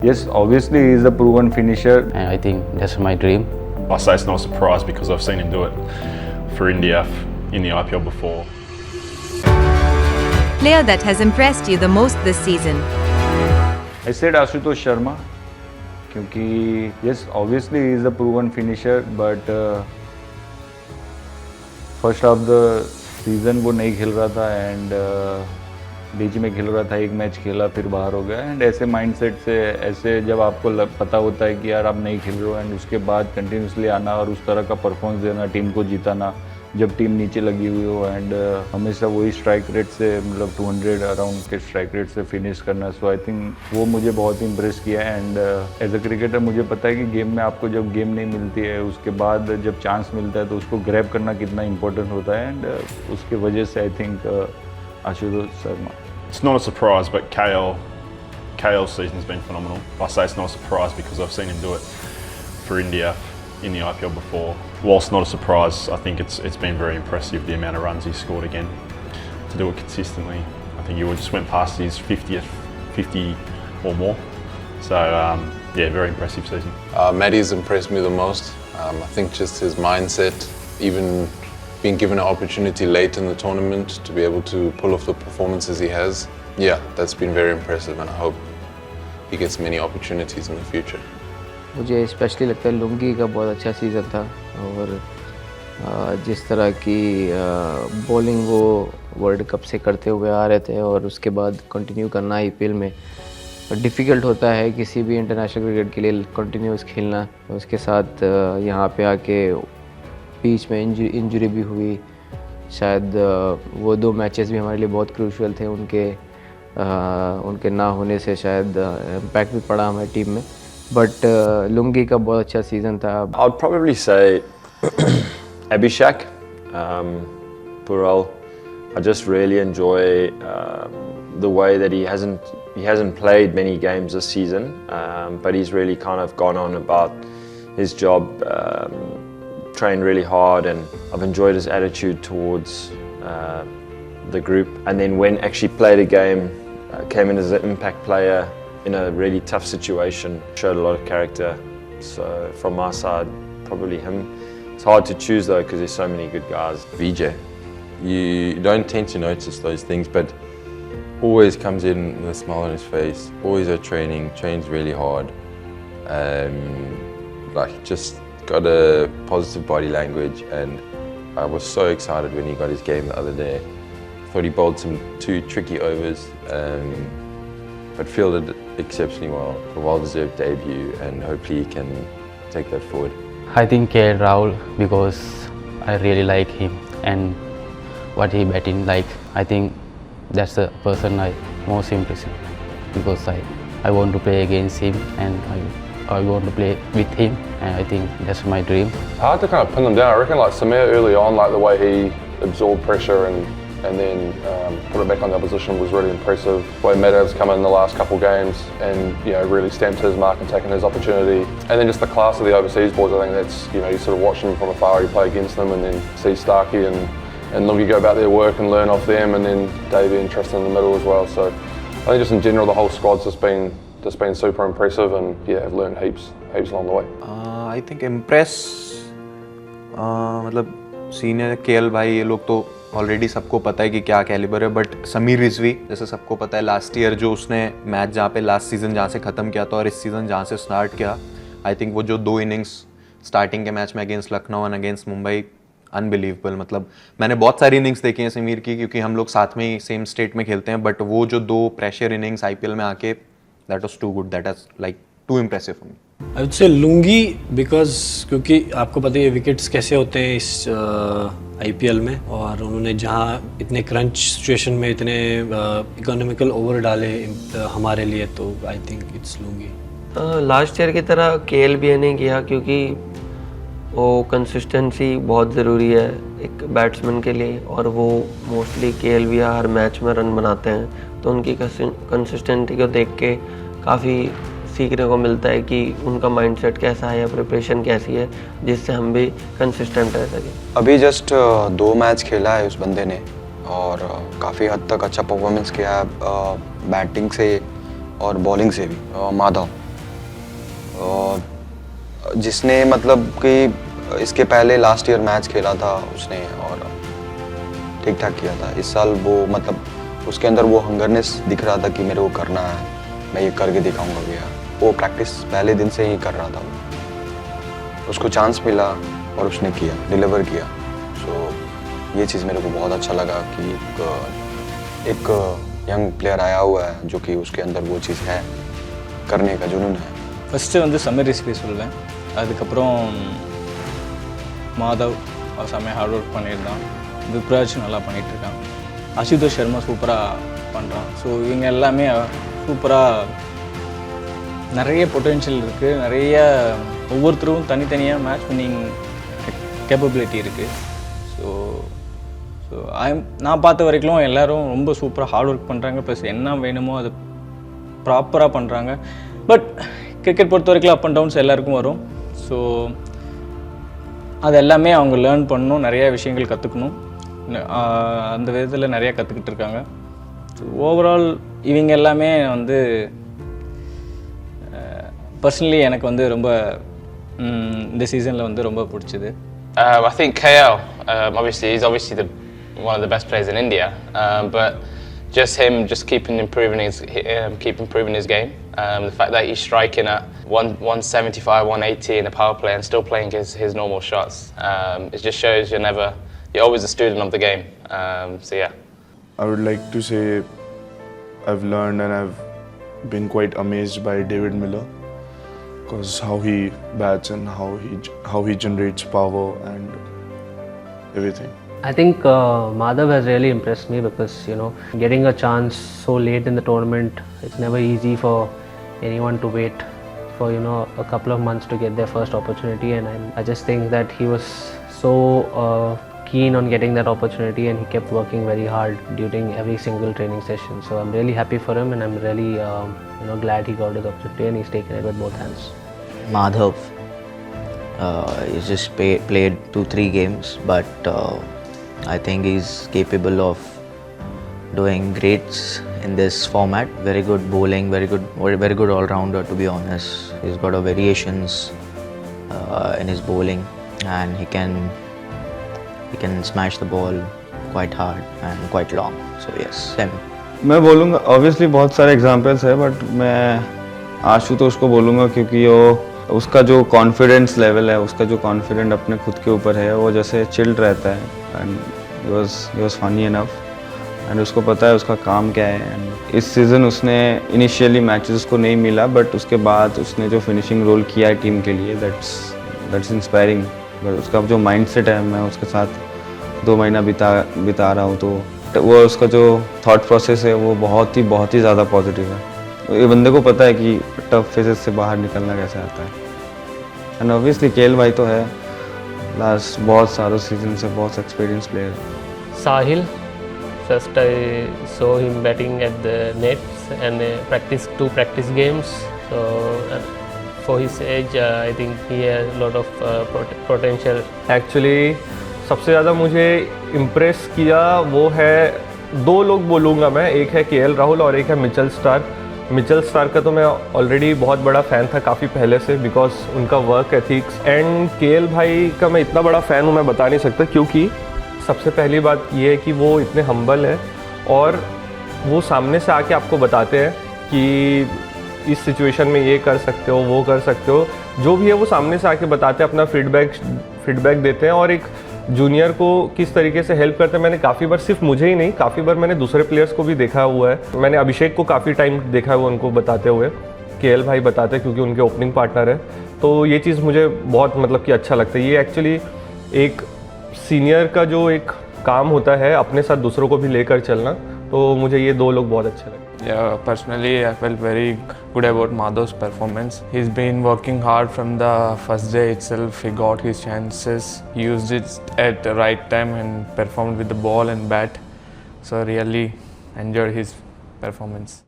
Yes, obviously he is a proven finisher. And I think that's my dream. I say it's not a surprise because I've seen him do it for India in the IPL before. Player that has impressed you the most this season? I said Ashutosh Sharma क्योंकि yes, obviously he is a proven finisher, but first half the season वो नहीं खेल रहा था and बीच में खेल रहा था, एक मैच खेला फिर बाहर हो गया एंड ऐसे माइंडसेट से ऐसे जब आपको पता होता है कि यार आप नहीं खेल रहे हो एंड उसके बाद कंटिन्यूसली आना और उस तरह का परफॉर्मेंस देना, टीम को जिताना जब टीम नीचे लगी हुई हो एंड हमेशा वही स्ट्राइक रेट से मतलब 200 अराउंड के स्ट्राइक रेट से फिनिश करना, सो आई थिंक वो मुझे बहुत इम्प्रेस किया एंड एज अ क्रिकेटर मुझे पता है कि गेम में आपको जब गेम नहीं मिलती है उसके बाद जब चांस मिलता है तो उसको ग्रैब करना कितना इंपॉर्टेंट होता है एंड उसके वजह से I think Ashutosh Sharma. It's not a surprise, but KL's season's been phenomenal. I say it's not a surprise because I've seen him do it for India in the IPL before. Whilst not a surprise, I think it's been very impressive the amount of runs he's scored again. To do it consistently, I think he just went past his 50 or more. So yeah, very impressive season. Maddie's impressed me the most. I think just his mindset, even being given an opportunity late in the tournament to be able to pull off the performances he has. Yeah, that's been very impressive and I hope he gets many opportunities in the future. मुझे specially लगता है लुंगी का बहुत अच्छा season था और जिस तरह की बॉलिंग वो वर्ल्ड कप से करते हुए आ रहे थे और उसके बाद कंटिन्यू करना आईपीएल में डिफ़िकल्ट होता है किसी भी इंटरनेशनल क्रिकेट के लिए कंटिन्यूस खेलना. उसके साथ यहाँ पे आके बीच में इंजरी भी हुई, शायद वो 2 मैचेस भी हमारे लिए बहुत क्रूशियल थे, उनके ना होने से शायद इम्पैक्ट भी पड़ा हमारी टीम में, बट लुंगी का बहुत अच्छा सीज़न था. I'd probably say Abhishek, Pural. I just really enjoy the way that he hasn't played many games this season, but he's really kind of gone on about his job, trained really hard, and I've enjoyed his attitude towards the group. And then when actually played a game, came in as an impact player in a really tough situation, showed a lot of character. So from my side, probably him. It's hard to choose though because there's so many good guys. VJ, you don't tend to notice those things, but always comes in with a smile on his face, always at training, trains really hard, like just got a positive body language, and I was so excited when he got his game the other day. Thought he bowled some 2 tricky overs, but fielded exceptionally well. A well-deserved debut, and hopefully he can take that forward. I think KL Rahul because I really like him and what he batting like. I think that's the person I most impressive because I want to play against him and I want to play with him, and I think that's my dream. Hard to kind of pin them down. I reckon like Samir early on, like the way he absorbed pressure and then put it back on the opposition was really impressive. The way Madhav's come in the last couple of games and really stamped his mark and taken his opportunity. And then just the class of the overseas boys, I think that's, you sort of watch them from afar, you play against them and then see Starkey and Lungi go about their work and learn off them, and then Davey and Tristan in the middle as well. So I think just in general the whole squad's just been super impressive, and yeah, I've learned heaps along the way. I think impress मतलब senior KL भाई ये लोग तो already सबको पता है कि क्या कैलिबर है, बट समीर रिजवी जैसे सबको पता है लास्ट ईयर जो उसने मैच जहाँ पे लास्ट सीजन जहाँ से ख़त्म किया था और इस सीज़न जहाँ से स्टार्ट किया, आई थिंक वो जो 2 इनिंग्स स्टार्टिंग के मैच में against Lucknow and against Mumbai, unbelievable. मतलब मैंने बहुत सारी इनिंग्स देखी हैं समीर की क्योंकि हम लोग साथ में ही सेम स्टेट में खेलते हैं, बट वो जो 2 प्रेशर इनिंग्स आईपीएल में आके that was too good, that was like too impressive for me. I would say Lungi because क्योंकि आपको पता है विकेट्स कैसे होते हैं इस आईपीएल में, और उन्होंने जहाँ इतने क्रंच सिचुएशन में इतने इकोनॉमिकल ओवर डाले हमारे लिए, तो I think it's lungi. Last year की तरह केएल भी नहीं किया क्योंकि वो कंसिस्टेंसी बहुत ज़रूरी है एक बैट्समैन के लिए, और वो मोस्टली केएल भी हर मैच में रन बनाते हैं, तो उनकी कंसिस्टेंसी को देख के काफ़ी सीखने को मिलता है कि उनका माइंडसेट कैसा है या प्रिपरेशन कैसी है, जिससे हम भी कंसिस्टेंट रह सकें. अभी जस्ट 2 मैच खेला है उस बंदे ने और काफ़ी हद तक अच्छा परफॉर्मेंस किया है बैटिंग से और बॉलिंग से भी. माधव जिसने मतलब कि इसके पहले लास्ट ईयर मैच खेला था उसने और ठीक ठाक किया था। इस साल वो मतलब उसके अंदर वो हंगरनेस दिख रहा था कि मेरे को करना है, मैं ये करके दिखाऊंगा भैया। वो प्रैक्टिस पहले दिन से ही कर रहा था वो। उसको चांस मिला और उसने किया, डिलीवर किया। सो ये चीज़ मेरे को बहुत अच्छा लगा कि एक यंग प्लेयर आया हुआ है जो कि उसके अंदर वो चीज़ है, करने का जुनून है। ஃபஸ்ட்டு வந்து சமீர் ரிஸ்வி சொல்லுவேன். அதுக்கப்புறம் மாதவ் செம்மையாக ஹார்ட் ஒர்க் பண்ணியிருந்தான். விப்ராஜ் நல்லா பண்ணிகிட்ருக்கான். அசுதோஷ் சர்மா சூப்பராக பண்ணுறான். ஸோ இவங்க எல்லாமே சூப்பராக நிறைய பொட்டென்ஷியல் இருக்குது. நிறைய ஒவ்வொருத்தரும் தனித்தனியாக மேட்ச் வின்னிங் கேப்பபிலிட்டி இருக்குது. ஸோ நான் பார்த்த வரைக்கும் எல்லோரும் ரொம்ப சூப்பராக ஹார்ட் ஒர்க் பண்ணுறாங்க. ப்ளஸ் என்ன வேணுமோ அது ப்ராப்பராக பண்ணுறாங்க. பட் கிரிக்கெட் பொறுத்த வரைக்கும் அப் அண்ட் டவுன்ஸ் எல்லாருக்கும் வரும். ஸோ அது எல்லாமே அவங்க லேர்ன் பண்ணணும், நிறைய விஷயங்கள் கற்றுக்கணும். அந்த விதத்தில் நிறையா கற்றுக்கிட்டு இருக்காங்க. ஸோ ஓவரால் இவங்க எல்லாமே வந்து பர்சனலி எனக்கு வந்து ரொம்ப இந்த சீசனில் வந்து ரொம்ப பிடிச்சது. I think KL, obviously he's one of the best players in India, but just him keep improving his game. The fact that he's striking at 175, 180 in a power play and still playing his normal shots, it just shows you're always a student of the game. So yeah. I would like to say I've learned and I've been quite amazed by David Miller, because how he bats and how he generates power and everything. I think Madhav has really impressed me because, getting a chance so late in the tournament, it's never easy for anyone to wait for, a couple of months to get their first opportunity. And I just think that he was so keen on getting that opportunity and he kept working very hard during every single training session. So I'm really happy for him and I'm really, glad he got his opportunity and he's taken it with both hands. Madhav, he's just played 2-3 games, but I think he's capable of doing greats in this format. Very good bowling, very good all-rounder, to be honest. He's got a variations in his bowling and he can smash the ball quite hard and quite long. So yes, him. मैं बोलूँगा obviously बहुत सारे examples है, but मैं आशुतोष को बोलूँगा क्योंकि उसका जो कॉन्फिडेंस लेवल है, उसका जो कॉन्फिडेंट अपने खुद के ऊपर है, वो जैसे चिल्ड रहता है and he was funny enough and उसको पता है उसका काम क्या है. एंड इस सीज़न उसने इनिशियली मैचेस उसको नहीं मिला, बट उसके बाद उसने जो फिनिशिंग रोल किया है टीम के लिए, दैट्स इंस्पायरिंग. उसका जो माइंडसेट है, मैं उसके साथ 2 महीना बिता रहा हूँ, तो वो उसका जो थॉट प्रोसेस है वो बहुत ही ज़्यादा पॉजिटिव है. ये बंदे को पता है कि टफ फेजेस से बाहर निकलना कैसे आता है. एंड ऑब्वियसली केएल भाई तो है, लास्ट बहुत सारों सीजन से बहुत experience player. Sahil, first I saw him batting at the nets and two practice games. So for his age, I think he has a lot of potential. Actually, सबसे ज़्यादा मुझे इम्प्रेस किया वो है, 2 लोग बोलूँगा मैं, एक है केएल राहुल और एक है मिचेल स्टार्क. मिचेल स्टार्क का तो मैं ऑलरेडी बहुत बड़ा फ़ैन था काफ़ी पहले से, बिकॉज उनका वर्क एथिक्स. एंड केएल भाई का मैं इतना बड़ा फ़ैन हूँ मैं बता नहीं सकता, क्योंकि सबसे पहली बात ये है कि वो इतने हम्बल है और वो सामने से आके आपको बताते हैं कि इस सिचुएशन में ये कर सकते हो, वो कर सकते हो, जो भी है वो सामने से आके बताते हैं, अपना फीडबैक देते हैं और एक जूनियर को किस तरीके से हेल्प करते हैं. मैंने काफ़ी बार, सिर्फ मुझे ही नहीं, काफ़ी बार मैंने दूसरे प्लेयर्स को भी देखा हुआ है. मैंने अभिषेक को काफ़ी टाइम देखा है उनको बताते हुए, केएल भाई बताते हैं क्योंकि उनके ओपनिंग पार्टनर है. तो ये चीज़ मुझे बहुत मतलब कि अच्छा लगता है. ये एक्चुअली एक सीनियर का जो एक काम होता है, अपने साथ दूसरों को भी लेकर चलना, तो मुझे ये 2 लोग बहुत अच्छे लगे. Yeah, personally I felt very good about Madhav's performance. He's been working hard from the first day itself. He got his chances, used it at the right time and performed with the ball and bat. So really enjoyed his performance.